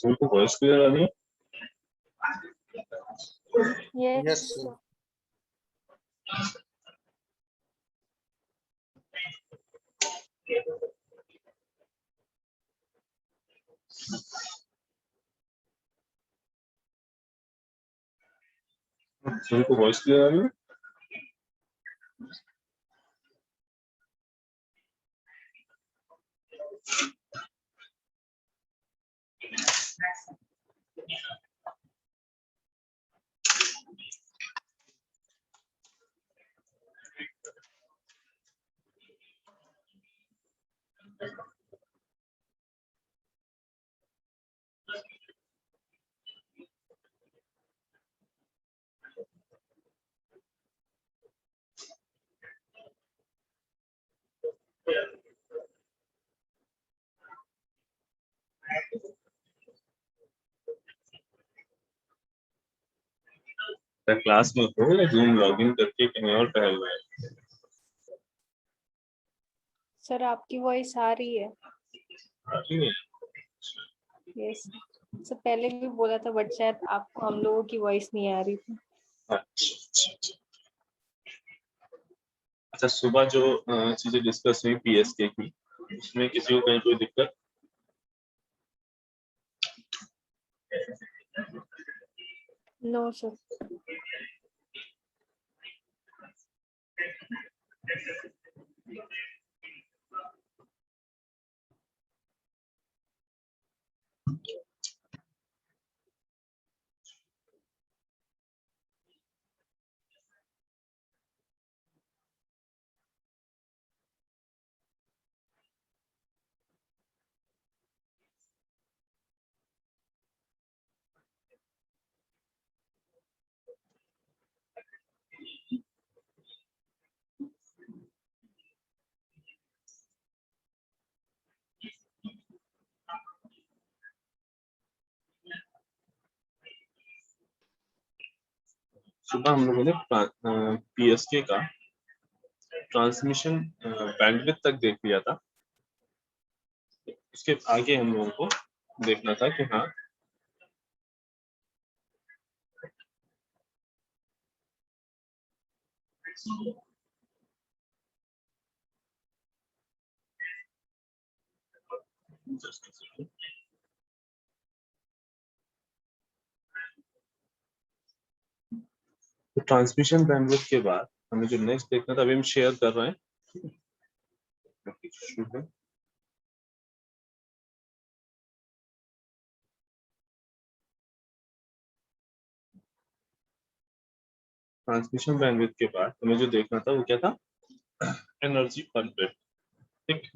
उनको voice clear आ रही है? Yes. उनको वॉइस क्लियर आ रही है? क्लास में हो या जूम लॉगिन करके कहीं और टहल रहे हैं? सर आपकी वॉइस आ रही है। आ रही है? यस सर, पहले भी बोला था बट शायद आपको हम लोगों की वॉइस नहीं आ रही थी। अच्छा, सुबह जो चीजें डिस्कस हुई पीएसके की, उसमें किसी को कहीं कोई दिक्कत? No sir. सुबह हम लोगों ने पीएसके का ट्रांसमिशन बैंडविड्थ तक देख लिया था। उसके आगे हम लोगों को देखना था कि हाँ तो ट्रांसमिशन बैंडविड्थ के बाद हमें जो नेक्स्ट देखना था, अभी हम शेयर कर रहे हैं। ट्रांसमिशन बैंडविड्थ के बाद हमें जो देखना था वो क्या था? एनर्जी पर बिट। ठीक,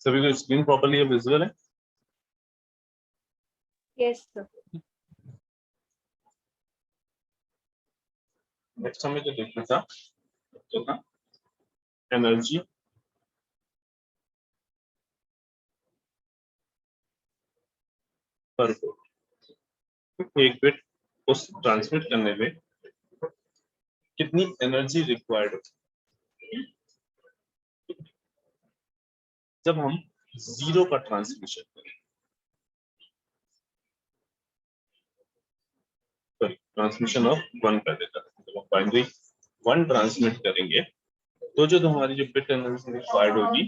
सभी को स्क्रीन प्रॉपर्ली विजुअल है? Yes sir. नेक्स्ट हमें जो देखना था तो था एनर्जी पर वोल्ट। एक बिट उस ट्रांसमिट करने में कितनी एनर्जी रिक्वायर्ड होती है जब हम जीरो का ट्रांसमिशन करें, सॉरी ट्रांसमिशन ऑफ वन कर देता है, जब हम बाइनरी वन ट्रांसमिट करेंगे तो जो हमारी जो बिट एनर्जी रिक्वायर्ड होगी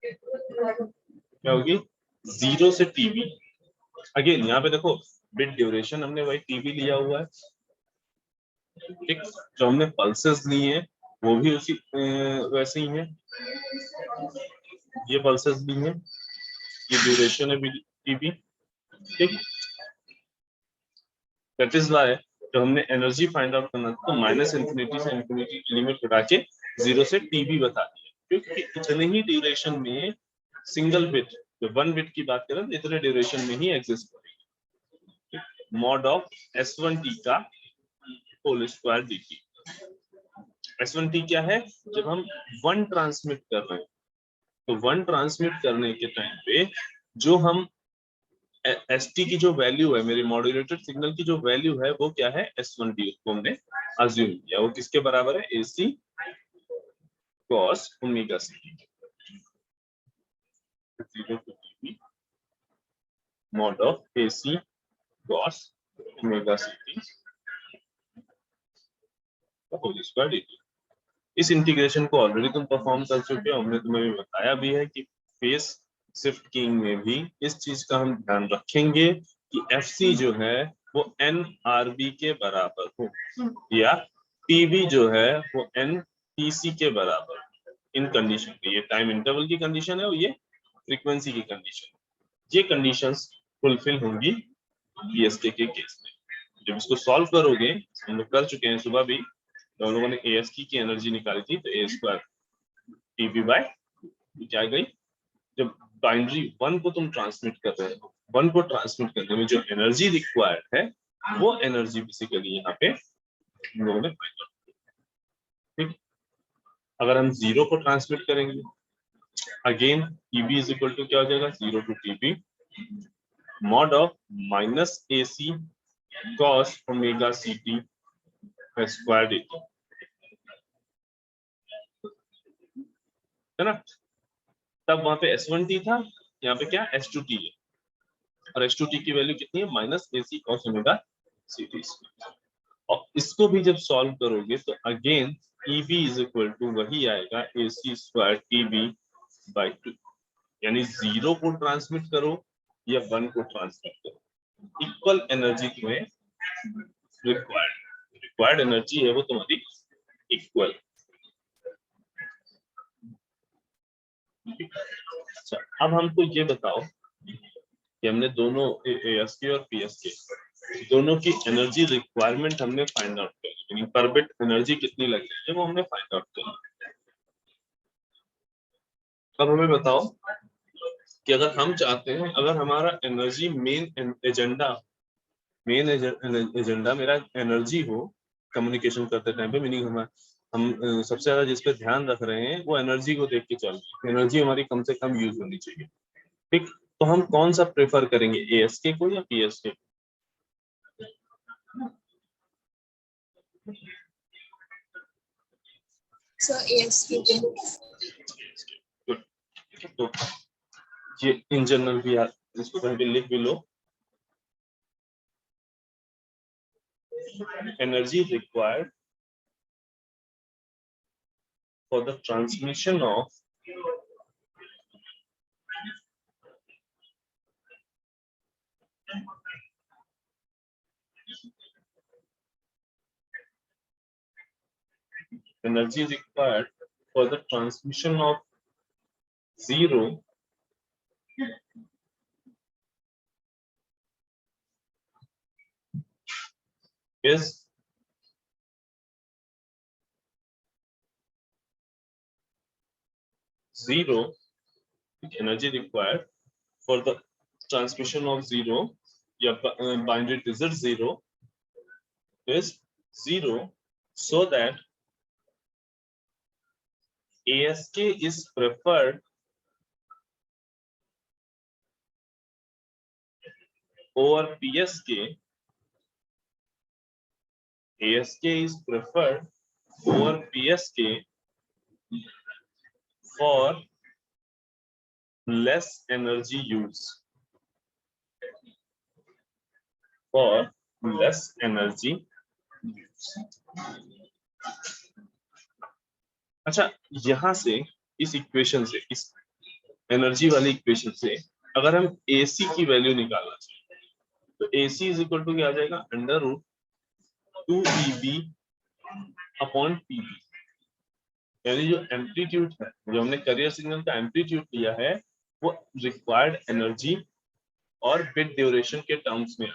क्या होगी, जीरो से टीबी। अगेन यहाँ पे देखो बिट ड्यूरेशन हमने वही टीबी लिया हुआ है, ठीक। जो हमने पल्सेस ली है वो भी उसी वैसे ही है, ये पल्सेस भी है, ये ड्यूरेशन है टीबी, ठीक। दैट इज व्हाई जब हमने एनर्जी फाइंड आउट करना था तो माइनस इंफिनिटी से इंफिनिटी की लिमिट उठा के जीरो से टीबी बता दिया, क्योंकि इतने ही ड्यूरेशन में सिंगल बिट, जो वन बिट की बात करें तो इतने ड्यूरेशन में ही एग्जिस्ट करेगी। मॉड ऑफ S1T का होल स्क्वायर dt। S1T क्या है, जब हम वन ट्रांसमिट कर रहे हैं तो वन ट्रांसमिट करने के टाइम पे जो हम ST की जो वैल्यू है, मेरे मॉड्यूलेटेड सिग्नल की जो वैल्यू है वो क्या है, S1T, उसको हमने अज्यूम किया, वो किसके बराबर है, AC cos omega ct, 0 to TB mod of AC cos omega ct होल स्क्वायर dt। इस इंटीग्रेशन को ऑलरेडी तुम परफॉर्म कर चुके हो, हमने तुम्हें बताया भी है कि फेस शिफ्ट कीइंग में भी इस चीज का हम ध्यान रखेंगे कि FC जो है वो NRB के बराबर हो, या TB जो है वो NTC के बराबर। इन कंडीशन पे, ये टाइम इंटरवल की कंडीशन है और ये फ्रीक्वेंसी की कंडीशन, ये कंडीशंस फुलफिल होंगी PSK के केस में। जब इसको सॉल्व करोगे, हम लोग कर चुके हैं सुबह भी, तो हम लोगों ने ASK की एनर्जी निकाली थी, तो A स्क्वायर TB बाय क्या गई, जब बाइनरी वन को तुम ट्रांसमिट कर रहे हो, वन को ट्रांसमिट करने में जो एनर्जी रिक्वायर्ड है वो एनर्जी बेसिकली यहाँ पे हम लोगों ने फाइंड आउट की, ठीक। अगर हम जीरो को ट्रांसमिट करेंगे, again TB is equal to क्या हो जाएगा, 0 to TB mod of minus AC cos omega ct square dt, है ना। तब वहां पे S1T था, यहाँ पे क्या S2T है, और S2T की वैल्यू कितनी है, minus AC cos omega ct। और इसको भी जब सॉल्व करोगे तो again EB is equal to वही आएगा, AC स्क्वायर TB बाई 2, यानी जीरो को ट्रांसमिट करो या वन को ट्रांसमिट करो, इक्वल एनर्जी तुम्हें रिक्वायर्ड एनर्जी है वो तुम्हारी इक्वल। अच्छा, अब हमको ये बताओ कि हमने दोनों ASK और PSK दोनों की एनर्जी रिक्वायरमेंट हमने फाइंड आउट कर ली, यानी पर बिट एनर्जी कितनी लग रही है वो हमने फाइंड आउट कर ली। अब हमें बताओ कि अगर हम चाहते हैं, अगर हमारा एनर्जी मेन एजेंडा मेरा एनर्जी हो कम्युनिकेशन करते टाइम पे, मीनिंग हम सबसे ज्यादा जिस पे ध्यान रख रहे हैं वो एनर्जी को देख के चल रहे हैं, एनर्जी हमारी कम से कम यूज होनी चाहिए, ठीक। तो हम कौन सा प्रेफर करेंगे, ASK को या PSK को? So ASK को। Good. तो ये इन जनरल भी इसको कहीं भी लिख भी लो, energy required for the transmission of energy required for the transmission of zero is zero. Energy required for the transmission of zero, yeah, binary digit zero is zero, so that ASK is preferred over PSK, ASK is preferred over PSK for less energy use. For less energy use. अच्छा, यहां से इस equation से, इस energy वाली equation से अगर हम AC की वैल्यू निकालना चाहें तो AC इज इक्वल टू क्या आ जाएगा, under root 2EB upon PB। यानी जो एम्पलीट्यूड है, जो हमने करियर सिग्नल का एम्पलीट्यूड लिया है, वो रिक्वायर्ड एनर्जी और बिट ड्यूरेशन के टर्म्स में।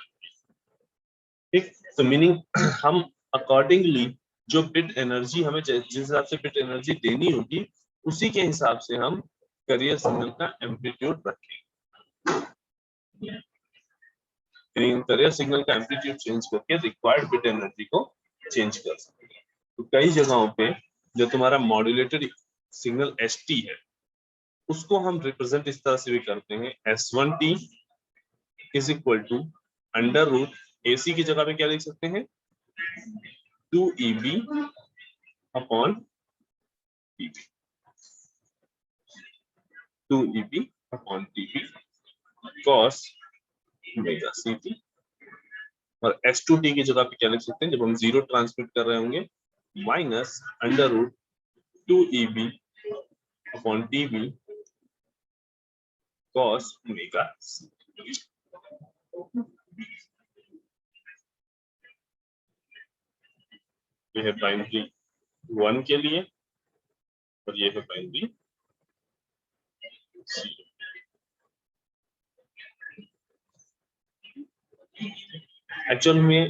ठीक, तो मीनिंग हम अकॉर्डिंगली जो बिट एनर्जी हमें जिस हिसाब से बिट एनर्जी देनी होगी, उसी के हिसाब से हम करियर सिग्नल का एम्पलीट्यूड रखेंगे। करियर सिग्नल का एम्पलीट्यूड चेंज करके रिक्वायर्ड बिट एनर्जी को चेंज कर सकते हैं। तो कई जगहों पे जो तुम्हारा मॉड्यूलेटेड सिग्नल ST है, उसको हम रिप्रेजेंट इस तरह से भी करते हैं, S1T is equal to under root AC की जगह पे क्या लिख सकते हैं, 2EB upon PB, 2EB upon PB cos omega CT। और S2T की जगह पे क्या लिख सकते हैं, जब हम जीरो ट्रांसमिट कर रहे होंगे, minus under root 2EB upon TB cos omega CT। ये है बाइनरी 1 के लिए और ये है बाइनरी 0। एक्चुअल में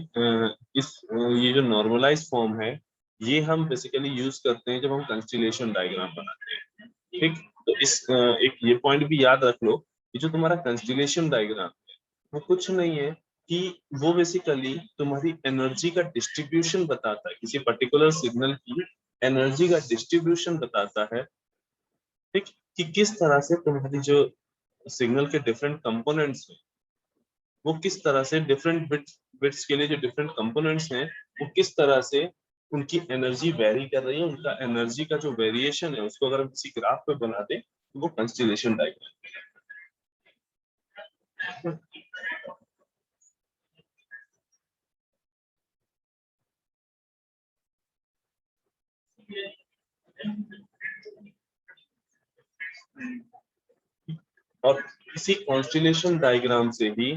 ये जो नॉर्मलाइज फॉर्म है, ये हम बेसिकली यूज करते हैं जब हम कंस्टेलेशन डायग्राम बनाते हैं। ठीक, तो इस एक ये पॉइंट भी याद रख लो कि जो तुम्हारा कंस्टेलेशन डायग्राम है, वो कुछ नहीं है कि वो बेसिकली तुम्हारी एनर्जी का डिस्ट्रीब्यूशन बताता है, किसी पर्टिकुलर सिग्नल की एनर्जी का डिस्ट्रीब्यूशन बताता है। ठीक, कि किस तरह से तुम्हारी जो सिग्नल के डिफरेंट कंपोनेंट्स हैं, वो किस तरह से डिफरेंट बिट्स के लिए जो डिफरेंट कंपोनेंट्स हैं, वो किस तरह से उनकी एनर्जी वेरी कर रही है। उनका एनर्जी का जो वेरिएशन है, उसको अगर हम किसी ग्राफ पे बना दे तो वो कंस्टेलेशन डायग्राम है। और इसी कॉन्स्टेलेशन डायग्राम से ही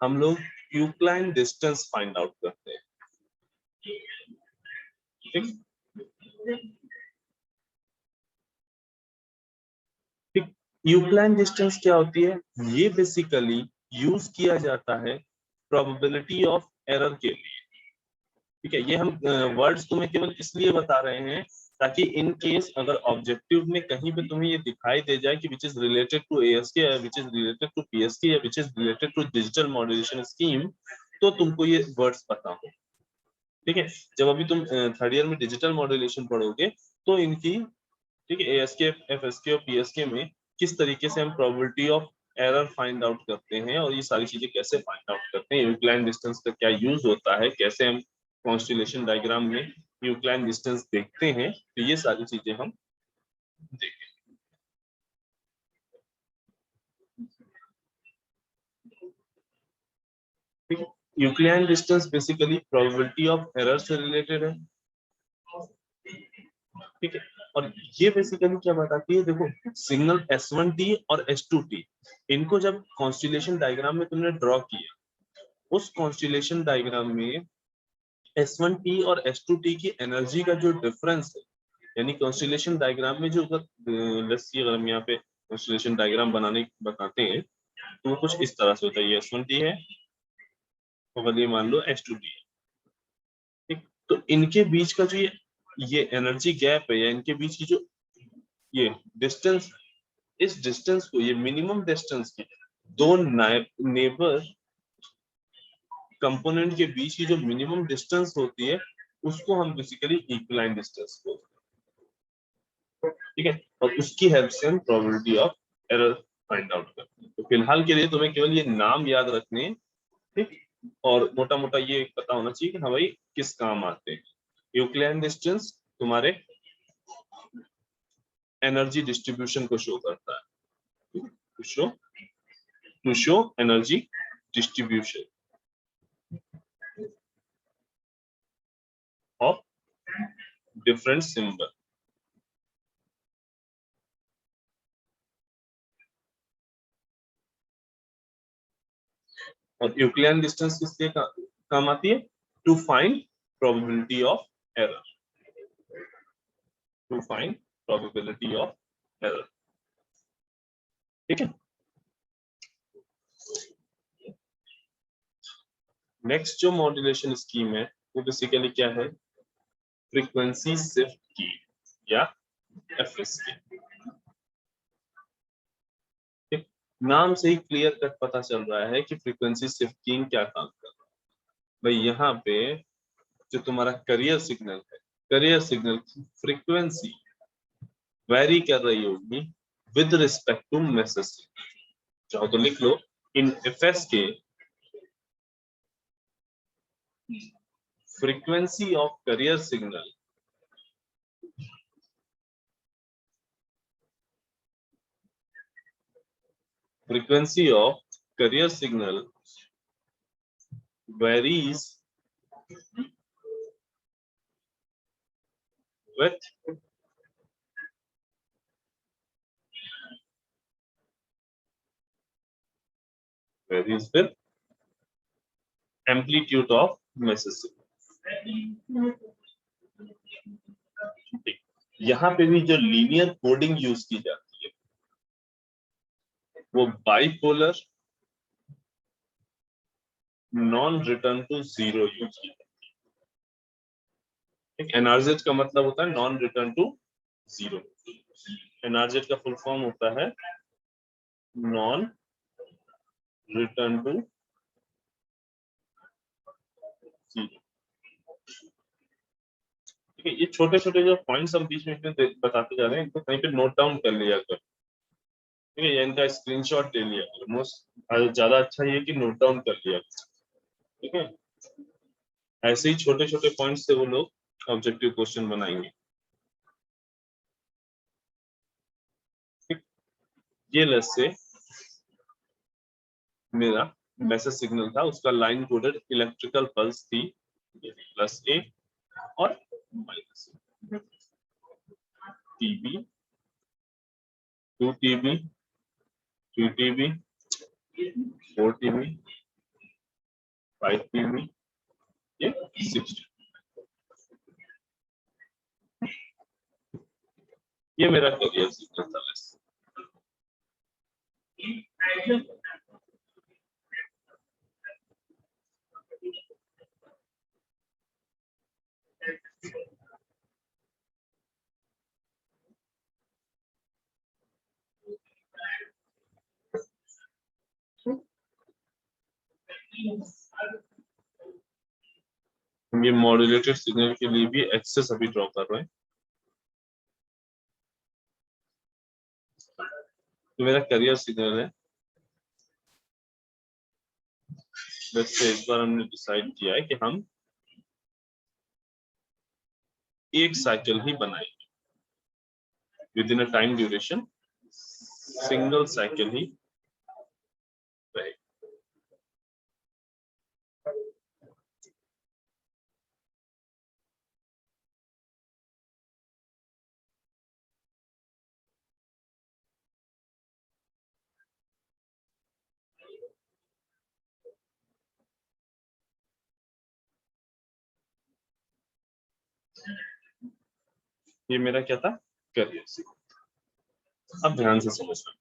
हम लोग यूक्लाइन डिस्टेंस फाइंड आउट करते हैं। ठीक, यूक्लाइन डिस्टेंस क्या होती है, ये बेसिकली यूज किया जाता है प्रोबेबिलिटी ऑफ एरर के लिए। ठीक है, ये हम वर्ड्स तुम्हें केवल इसलिए बता रहे हैं ताकि इन केस अगर ऑब्जेक्टिव में कहीं पे तुम्हें ये दिखाई दे जाए कि which is related to ASK या which is related to PSK या which is related to digital modulation scheme, तो तुमको ये वर्ड्स पता हो। ठीक है, जब अभी तुम थर्ड ईयर में डिजिटल मॉड्यूलेशन पढ़ोगे तो इनकी, ठीक है, ASK, FSK और PSK में किस तरीके से हम probability of error find out करते हैं और ये सारी चीजें कैसे फाइंड आउट करते हैं, यूक्लाइन डिस्टेंस का क्या यूज होता है, कैसे हम कॉन्स्टेलेशन डायग्राम में यूक्लाइन डिस्टेंस देखते हैं, तो ये सारी चीजें हम देखें। Euclidean distance basically probability of error से रिलेटेड है। ठीक है, और ये बेसिकली क्या बताती है, देखो सिग्नल S1T और S2T, इनको जब कॉन्स्टेलेशन डायग्राम में तुमने ड्रॉ किया, उस कॉन्स्टेलेशन डायग्राम में S1T और S2T की एनर्जी का जो डिफरेंस है, यानी कॉन्स्टेलेशन डायग्राम में जो अगर हम यहाँ पे कॉन्स्टेलेशन डायग्राम बताते हैं तो वो कुछ इस तरह से होता है। ये S1T है और ये मान लो S2T है। ठीक, तो इनके बीच का जो ये एनर्जी गैप है या इनके बीच की जो ये डिस्टेंस, इस डिस्टेंस को, ये मिनिमम डिस्टेंस की दो नेबर कंपोनेंट के बीच की जो मिनिमम डिस्टेंस होती है, उसको हम बेसिकली इक्विलाइन डिस्टेंस बोलते हैं। ठीक है, और उसकी हेल्प से हम probability of error find out करते हैं। तो फिलहाल के लिए तुम्हें केवल ये नाम याद रखने, ठीक, और मोटा मोटा ये पता होना चाहिए कि हाँ भाई किस काम आते हैं। यूक्लिडियन डिस्टेंस तुम्हारे एनर्जी डिस्ट्रीब्यूशन को शो करता है, to show energy distribution of different symbol. और यूक्लिडियन डिस्टेंस किस लिए काम आती है? To find probability of error, to find probability of error. ठीक है, नेक्स्ट जो मॉड्यूलेशन स्कीम है वो बेसिकली क्या है? फ्रीक्वेंसी शिफ्ट की या एफएसके। ठीक, नाम से ही क्लियर कट पता चल रहा है कि फ्रीक्वेंसी शिफ्टिंग क्या काम कर रहा है। भाई यहाँ पे जो तुम्हारा करियर सिग्नल है, करियर सिग्नल की फ्रीक्वेंसी वेरी कर रही होगी with respect to message signal. चाहो तो लिख लो, in FSK frequency of carrier signal varies with amplitude of message signal। यहाँ पे भी जो लीनियर कोडिंग यूज की जाती है वो bipolar non return to zero use की जाती है। एनआरजेड का मतलब होता है non return to zero. NRZ का फुल फॉर्म होता है नॉन रिटर्न टू जीरो। ठीक है, ये छोटे छोटे जो पॉइंट्स हम बीच में बताते जा रहे हैं इनको कहीं पे नोट डाउन कर लिया कर। ठीक है, इनका स्क्रीनशॉट ले लिया कर। मोस्ट ज्यादा अच्छा ये कि नोट डाउन कर लिया कर। ठीक है, ऐसे ही छोटे छोटे पॉइंट्स से वो लोग ऑब्जेक्टिव क्वेश्चन बनाएंगे। ठीक, ये लेट्स से मेरा मैसेज सिग्नल था, उसका लाइन कोडेड इलेक्ट्रिकल पल्स थी प्लस ए और minus TB, 2 TB, 3 TB, 4 TB, 5 TB, ये 6 टीबी। ये मेरा करियर सिग्नल था। हम ये मॉड्यूलेटेड सिग्नल के लिए भी एक्सेस अभी ड्रॉ कर रहे हैं। तो मेरा करियर सिग्नल है। वैसे इस बार हमने डिसाइड किया है कि हम एक साइकिल ही बनाएंगे within a time duration, single cycle ही रहेगा। ये मेरा क्या था? Carrier signal. अब ध्यान से समझना,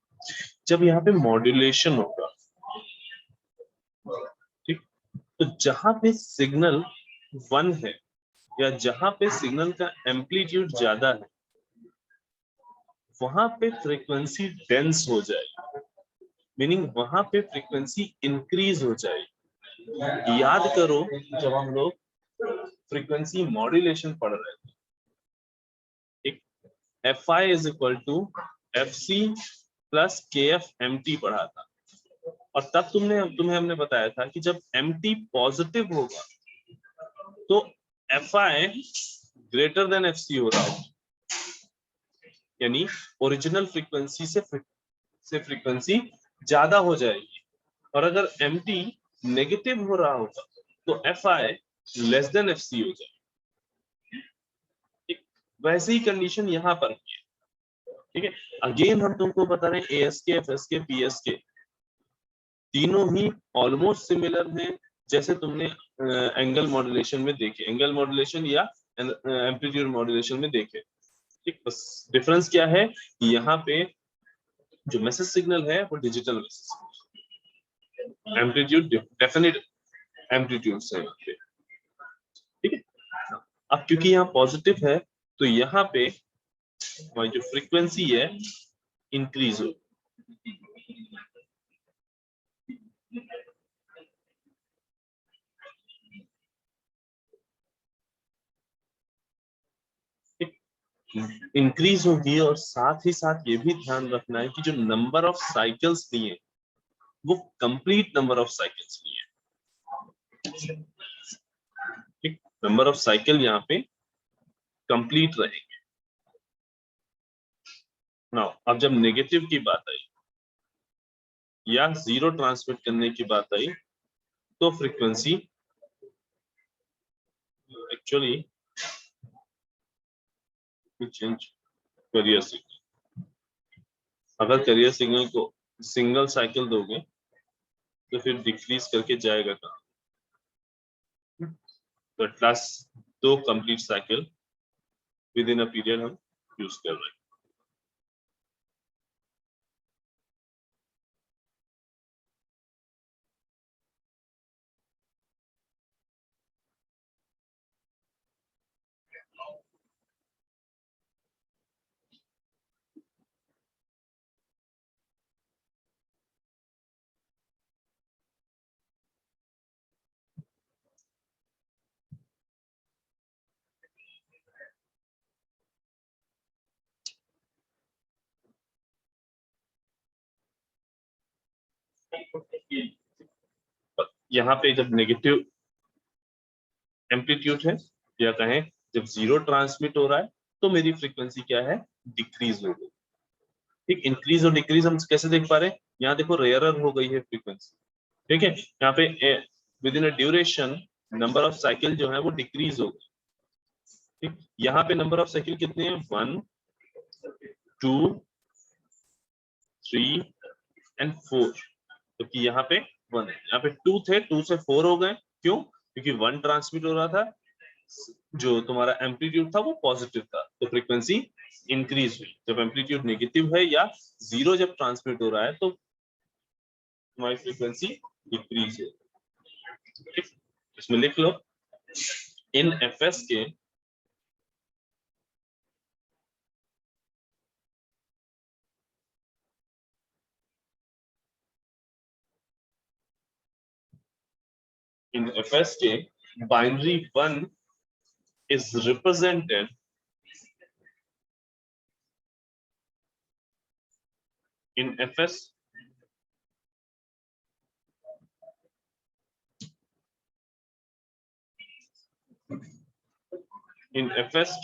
जब यहाँ पे मॉड्यूलेशन होगा, ठीक, तो जहां पे सिग्नल 1 है या जहां पे सिग्नल का एम्पलीट्यूड ज्यादा है वहां पे फ्रीक्वेंसी डेंस हो जाएगी, मीनिंग वहां पे फ्रीक्वेंसी इंक्रीज हो जाएगी। याद करो जब हम लोग फ्रीक्वेंसी मॉड्यूलेशन पढ़ रहे थे, Fi is equal to Fc plus Kf mt पढ़ा था। और तब तुम्हें हमने बताया था कि जब MT पॉजिटिव होगा तो FI ग्रेटर देन FC हो रहा होगा, यानी ओरिजिनल फ्रीक्वेंसी से फ्रीक्वेंसी ज्यादा हो जाएगी। और अगर MT नेगेटिव हो रहा होगा तो FI लेस देन FC हो जाएगी। ठीक, वैसे ही कंडीशन यहाँ पर भी है। ठीक है, अगेन हम तुमको बता रहे हैं ASK, FSK, PSK तीनों ही ऑलमोस्ट सिमिलर हैं, जैसे तुमने एंगल मॉड्यूलेशन में देखे, एंगल मॉड्यूलेशन या एम्पलीट्यूड मॉड्यूलेशन में देखे। ठीक, बस डिफरेंस क्या है, यहाँ पे जो मैसेज सिग्नल है वो digital message, amplitude definite amplitude से यहाँ पे। ठीक है, अब क्योंकि यहाँ पॉजिटिव है तो यहाँ पे हमारी जो फ्रीक्वेंसी है इंक्रीज हो। इंक्रीज होगी, और साथ ही साथ ये भी ध्यान रखना है कि जो नंबर ऑफ साइकिल्स दिए वो कंप्लीट नंबर ऑफ साइकिल्स नहीं है। ठीक, नंबर ऑफ साइकिल यहाँ पे कंप्लीट रहेंगे। नाउ अब जब नेगेटिव की बात आई या जीरो ट्रांसमिट करने की बात आई तो frequency actually change career signal, अगर करियर सिग्नल को सिंगल साइकिल दोगे तो फिर डिक्रीज करके जाएगा कहाँ, तो at last 2 complete cycle with in a period हम यूज कर रहे हैं। यहाँ पे जब नेगेटिव एम्पलीट्यूड है या कहें जब जीरो ट्रांसमिट हो रहा है तो मेरी फ्रीक्वेंसी क्या है, डिक्रीज हो गई। ठीक, इंक्रीज और डिक्रीज हम कैसे देख पा रहे हैं, यहाँ देखो रेयरर हो गई है फ्रीक्वेंसी। ठीक है, यहाँ पे with in a duration number of cycle जो है वो डिक्रीज हो गई। ठीक, यहाँ पे नंबर ऑफ साइकिल कितने हैं, 1 2 3 एंड 4, क्योंकि यहाँ पे 1 है, यहाँ पे 2 थे, 2 से 4 हो गए। क्यों, क्योंकि 1 ट्रांसमिट हो रहा था, जो तुम्हारा एम्पलीट्यूड था वो पॉजिटिव था तो फ्रीक्वेंसी इंक्रीज हुई। जब एम्पलीट्यूड नेगेटिव है या जीरो जब ट्रांसमिट हो रहा है तो तुम्हारी फ्रीक्वेंसी डिक्रीज है। इसमें लिख लो, इन FS के binary 1 is represented in FS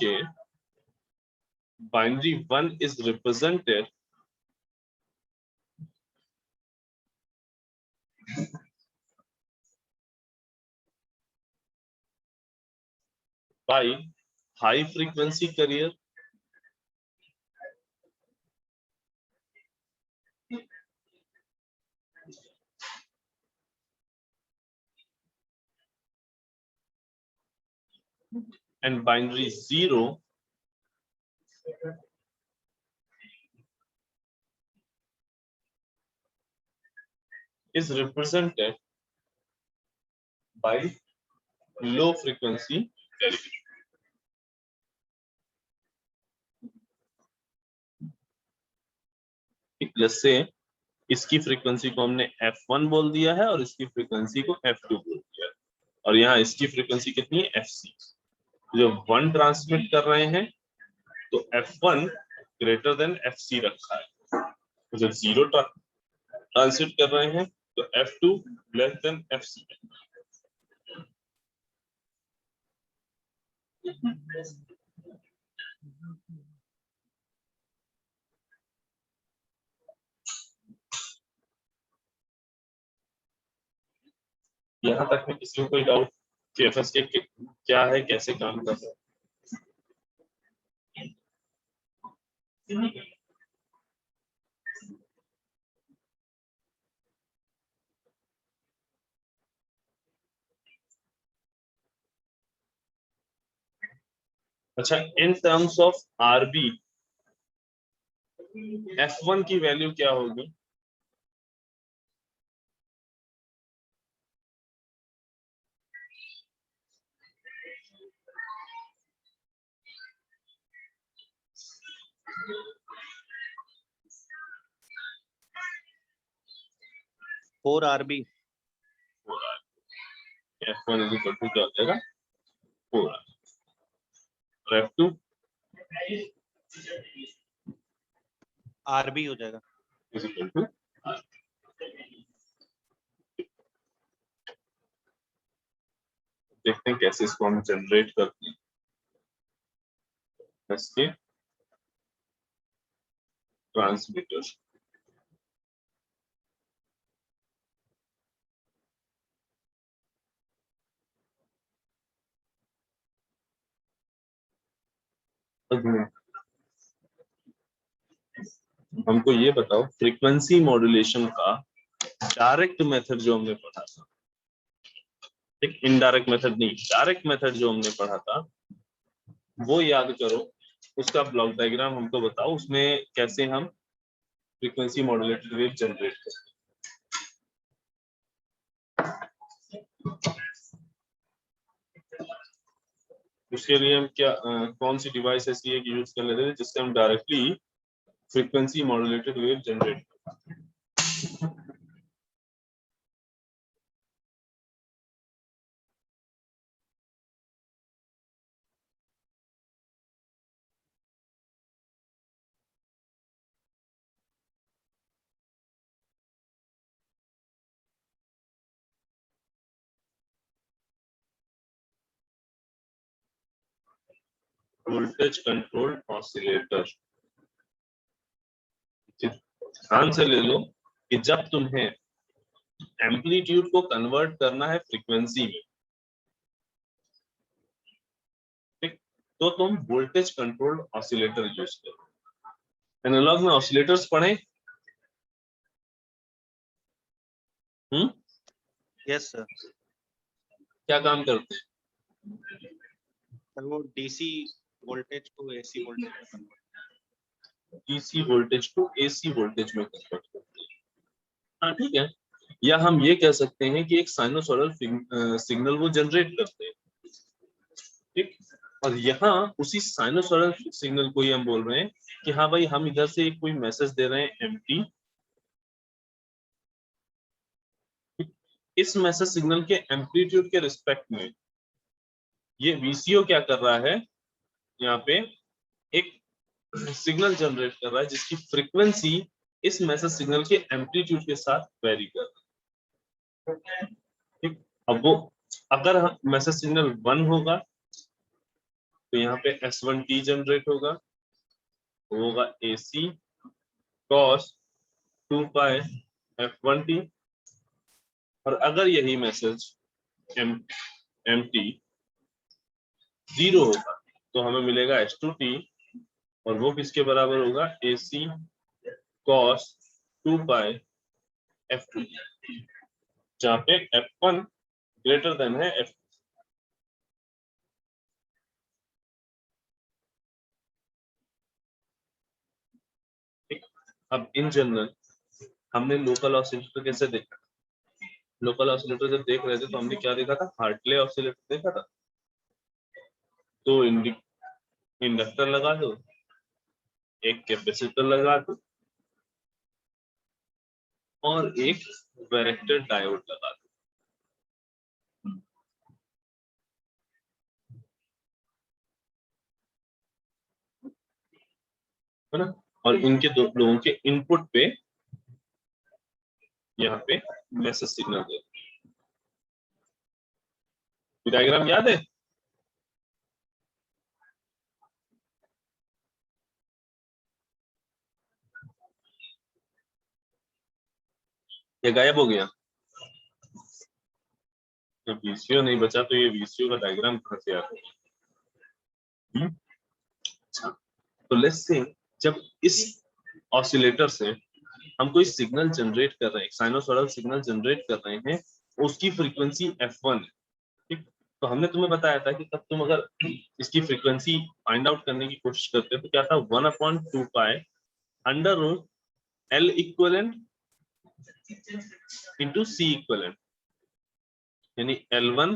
के binary 1 is represented by high frequency carrier and binary 0 is represented by low frequency carrier। जैसे इसकी फ्रीक्वेंसी को हमने F1 बोल दिया है और इसकी फ्रीक्वेंसी को F2 बोल दिया है, और यहाँ इसकी फ्रीक्वेंसी कितनी है, FC। जो 1 ट्रांसमिट कर रहे हैं तो F1 ग्रेटर देन FC रखा है, जब 0 ट्रांसमिट कर रहे हैं तो F2 लेस देन FC। यहाँ तक में किसी को कोई डाउट कि FSK क्या है, कैसे काम करता है? अच्छा, in terms of RB F1 की वैल्यू क्या होगी? Four RB। F1 is equal to क्या हो जाएगा? 4 और F2 RB हो जाएगा। इज इक्वल टू देखते हैं कैसे इसको हम जनरेट करते हैं। इसके ट्रांसमीटर हमको ये बताओ, फ्रीक्वेंसी मॉड्यूलेशन का डायरेक्ट मेथड जो हमने पढ़ा था, एक इनडायरेक्ट मेथड नहीं, डायरेक्ट मेथड जो हमने पढ़ा था वो याद करो। उसका ब्लॉक डायग्राम हमको बताओ, उसमें कैसे हम फ्रीक्वेंसी मॉड्यूलेटेड वेव जनरेट करते हैं। उसके लिए हम क्या कौन सी डिवाइस ऐसी है कि यूज कर लेते हैं जिससे हम directly frequency modulated wave generate करते हैं? Voltage controlled oscillator. ध्यान से ले लो कि जब तुम्हें एम्पलीट्यूड को कन्वर्ट करना है फ्रीक्वेंसी में, ठीक, तो तुम वोल्टेज कंट्रोल्ड ऑसिलेटर यूज करो। एनालॉग में ऑसिलेटर्स पढ़े? Yes sir. क्या काम करते हैं? सर वो DC वोल्टेज को AC वोल्टेज में कन्वर्ट। DC वोल्टेज को AC वोल्टेज में कन्वर्ट करते हैं। हाँ ठीक है, या हम ये कह सकते हैं कि एक साइनोसॉइडल सिग्नल वो जनरेट करते हैं, ठीक। और यहाँ उसी साइनोसॉइडल सिग्नल को ही हम बोल रहे हैं कि हाँ भाई, हम इधर से कोई मैसेज दे रहे हैं एम्प्टी, इस मैसेज सिग्नल के एम्पलीट्यूड के रिस्पेक्ट में ये VCO क्या कर रहा है, यहाँ पे एक सिग्नल जनरेट कर रहा है जिसकी फ्रीक्वेंसी इस मैसेज सिग्नल के एम्पलीट्यूड के साथ वेरी कर रहा है, ठीक। अब वो अगर मैसेज सिग्नल 1 होगा तो यहाँ पे S1T जनरेट होगा, वो होगा AC cos 2 पाई F1T। और अगर यही मैसेज MT 0 होगा तो हमें मिलेगा S2T, और वो किसके बराबर होगा? AC cos 2 पाई F2, जहाँ पे F1 ग्रेटर देन है F। अब इन जनरल हमने लोकल ऑसिलेटर कैसे देखा? लोकल ऑसिलेटर जब देख रहे थे तो हमने क्या देखा था? हार्टले ऑसिलेटर देखा था। तो इंडक्टर लगा दो, एक कैपेसिटर लगा दो, और एक वैरेक्टर डायोड लगा दो, है ना। और इनके दो लोगों के इनपुट पे यहाँ पे मैसेज सिग्नल दे। डायग्राम याद है? ये गायब हो गया? जब वीसीओ नहीं बचा तो ये वीसीओ का डायग्राम कहाँ से आ गया? अच्छा, तो लेट्स से जब इस ऑसिलेटर से हम कोई सिग्नल जनरेट कर रहे हैं, साइनोसॉइडल सिग्नल जनरेट कर रहे हैं, उसकी फ्रीक्वेंसी f1 है, ठीक? तो हमने तुम्हें बताया था कि तब तुम अगर इसकी फ्रीक्वेंसी फाइंड आउट करने की कोशिश करते तो क्या था, 1/2 pi under root L equivalent into C equivalent, यानी L1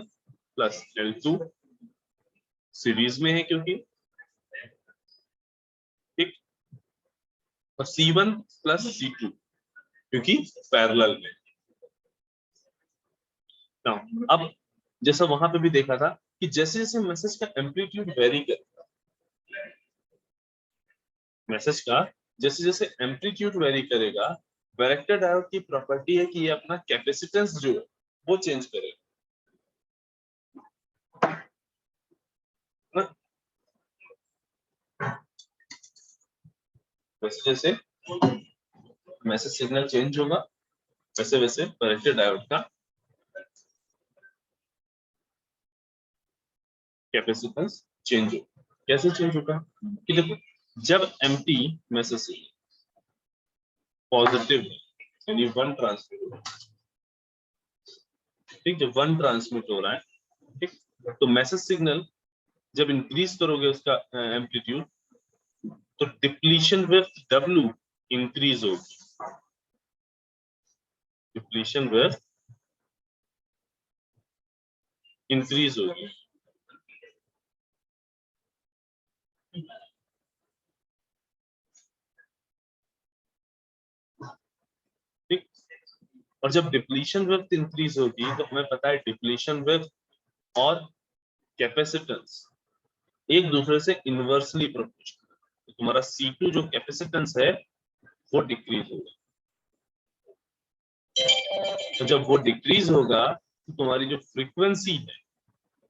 प्लस L2 सीरीज में है क्योंकि, ठीक, और C1 प्लस C2 क्योंकि पैरेलल में। Now, अब जैसा वहां पे भी देखा था कि जैसे जैसे मैसेज का एम्पलीट्यूड वेरी करेगा, मैसेज का जैसे जैसे एम्पलीट्यूड वेरी करेगा, वैरेक्टर डायोड की प्रॉपर्टी है कि ये अपना कैपेसिटेंस जो है वो चेंज करेगा। वैसे जैसे मैसेज सिग्नल चेंज होगा वैसे वैसे वैरेक्टर डायोड का कैपेसिटेंस चेंज होगा। कैसे चेंज होगा कि देखो, जब एम्प्टी मैसेज पॉजिटिव यानी वन ट्रांसमिट हो रहा है, ठीक, जब वन ट्रांसमिट हो रहा है, ठीक, तो मैसेज सिग्नल जब इंक्रीज करोगे उसका एम्पलीट्यूड तो डिप्लीशन विथ W इंक्रीज होगी, डिप्लीशन विथ इंक्रीज होगी, ठीक। और जब डिप्लीशन विथ इंक्रीज होगी तो हमें पता है डिप्लीशन विथ और कैपेसिटेंस एक दूसरे से इनवर्सली प्रोपोर्शनल, तो तुम्हारा C2 जो कैपेसिटेंस है वो डिक्रीज होगा, तो जब वो डिक्रीज होगा तो तुम्हारी जो फ्रीक्वेंसी है,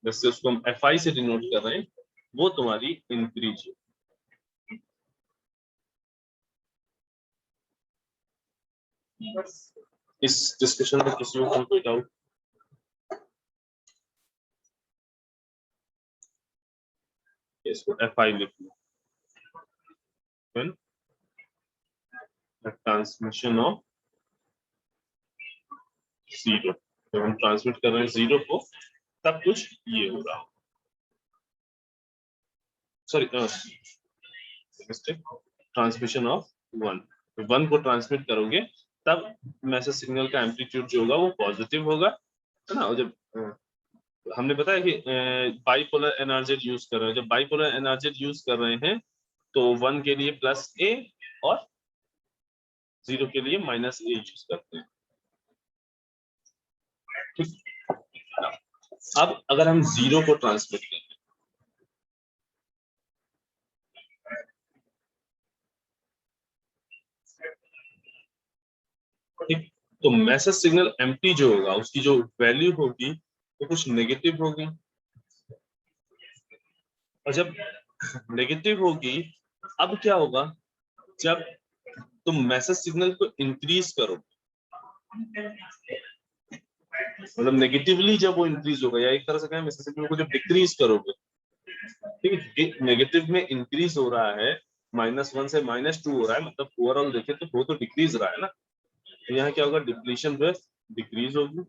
जैसे उसको हम FI से डिनोट कर रहे हैं, वो तुम्हारी इंक्रीज होगी। इस डिस्कशन में किसी को कोई डाउट? इसको FI लिख लो, ट्रांसमिशन ऑफ जीरो, जब हम ट्रांसमिट कर रहे हैं जीरो को तब कुछ ये हो रहा, sorry transmission of one, one को ट्रांसमिट करोगे तब मैसेज सिग्नल का एम्पलीट्यूड जो होगा वो पॉजिटिव होगा, है ना। और जब हमने बताया कि बाइपोलर एनर्जेट यूज कर रहे हैं, जब बाइपोलर एनर्जेट यूज कर रहे हैं तो वन के लिए +A और जीरो के लिए -A यूज करते हैं, ठीक। अब अगर हम जीरो को ट्रांसमिट करें, ठीक, तो मैसेज सिग्नल एम्प्टी जो होगा उसकी जो वैल्यू होगी वो कुछ नेगेटिव होगी, और जब नेगेटिव होगी अब क्या होगा, जब तुम मैसेज सिग्नल को इंक्रीज करो, मतलब नेगेटिवली जब वो इंक्रीज होगा, या एक तरह से कहें मैसेज सिग्नल को जब डिक्रीज करोगे, ठीक है, नेगेटिव में इंक्रीज हो रहा है, -1 से -2 हो रहा है, मतलब ओवरऑल देखें तो वो तो डिक्रीज रहा है ना, तो यहाँ क्या होगा, डिप्लीशन विथ डिक्रीज होगी,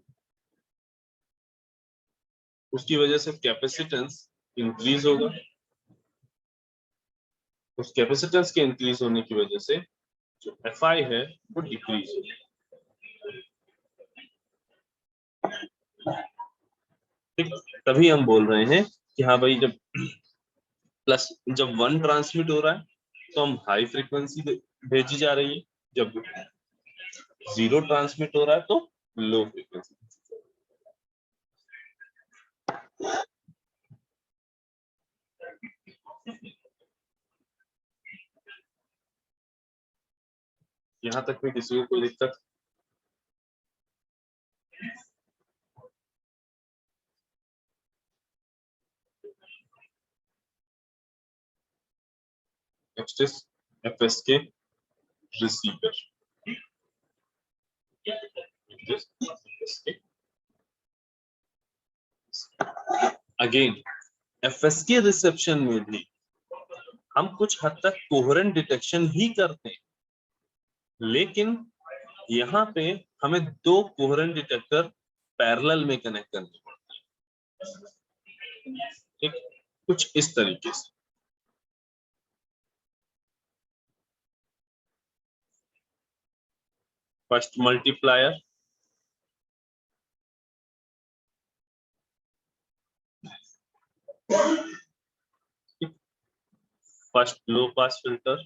उसकी वजह से कैपेसिटेंस इंक्रीज होगा, उस कैपेसिटेंस के इंक्रीज होने की वजह से जो FI है वो डिक्रीज होगा, ठीक। तभी हम बोल रहे हैं कि हाँ भाई, जब प्लस जब वन ट्रांसमिट हो रहा है तो हम हाई फ्रीक्वेंसी भेजी जा रही है, जब जीरो ट्रांसमिट हो रहा है तो लो फ्रीक्वेंसी। यहाँ तक में किसी को कोई दिक्कत? Next is FSK receiver. Again FSK reception में भी हम कुछ हद तक कोहेरेंट डिटेक्शन ही करते हैं, लेकिन यहाँ पे हमें दो कोहेरेंट डिटेक्टर पैरेलल में कनेक्ट करने पड़ते हैं, ठीक, कुछ इस तरीके से। First multiplier, first low pass filter,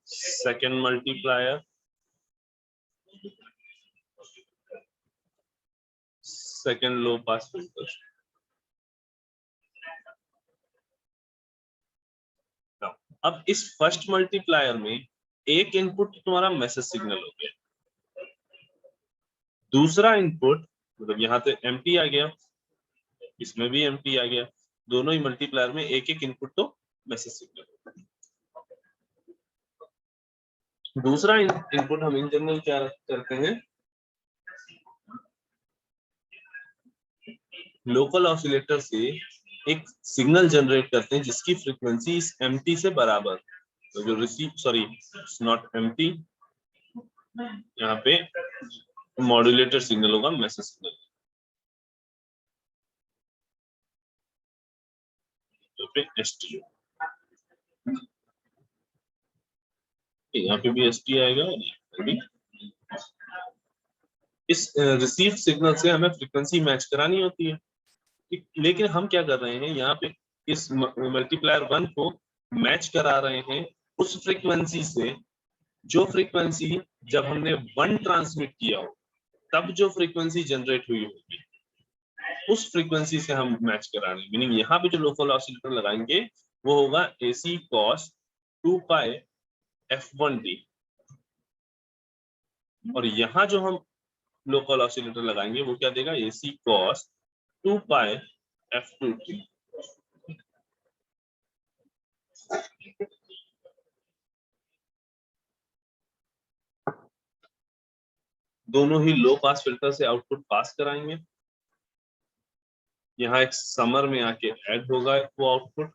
second multiplier, second low pass filter. अब इस फर्स्ट मल्टीप्लायर में एक इनपुट तुम्हारा मैसेज सिग्नल हो गया, दूसरा इनपुट मतलब यहाँ पे एम्प्टी आ गया, इसमें भी एम्प्टी आ गया, दोनों ही मल्टीप्लायर में एक एक इनपुट तो मैसेज सिग्नल होगा। दूसरा इनपुट हम इन जनरल क्या करते हैं, लोकल ऑसिलेटर से एक सिग्नल जनरेट करते हैं जिसकी फ्रीक्वेंसी इस एम्प्टी से बराबर, तो जो रिसीव सॉरी नॉट एम्प्टी, यहाँ पे मॉड्यूलेटर सिग्नल होगा, मैसेज सिग्नल, ST, यहाँ पे भी ST आएगा और यहाँ पे भी। इस रिसीव सिग्नल से हमें फ्रीक्वेंसी मैच करानी होती है, लेकिन हम क्या कर रहे हैं, यहाँ पे इस मल्टीप्लायर 1 को मैच करा रहे हैं उस फ्रीक्वेंसी से जो फ्रीक्वेंसी जब हमने 1 ट्रांसमिट किया हो तब जो फ्रीक्वेंसी जनरेट हुई होगी उस फ्रीक्वेंसी से हम मैच करा रहे हैं। मीनिंग यहाँ पे जो लोकल ऑसिलेटर लगाएंगे वो होगा AC cos 2π f1t, और यहाँ जो हम लोकल ऑसिलेटर लगाएंगे वो क्या देगा, AC cos 2π f2t। दोनों ही लो पास फिल्टर से आउटपुट पास कराएंगे, यहाँ एक समर में आके ऐड होगा वो आउटपुट,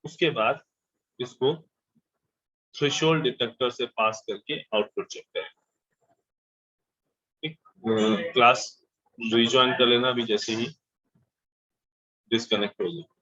उसके बाद इसको थ्रेशोल्ड डिटेक्टर से पास करके आउटपुट चेक करें। क्लास रिजॉइन कर लेना भी जैसे ही डिस्कनेक्ट हो जाए।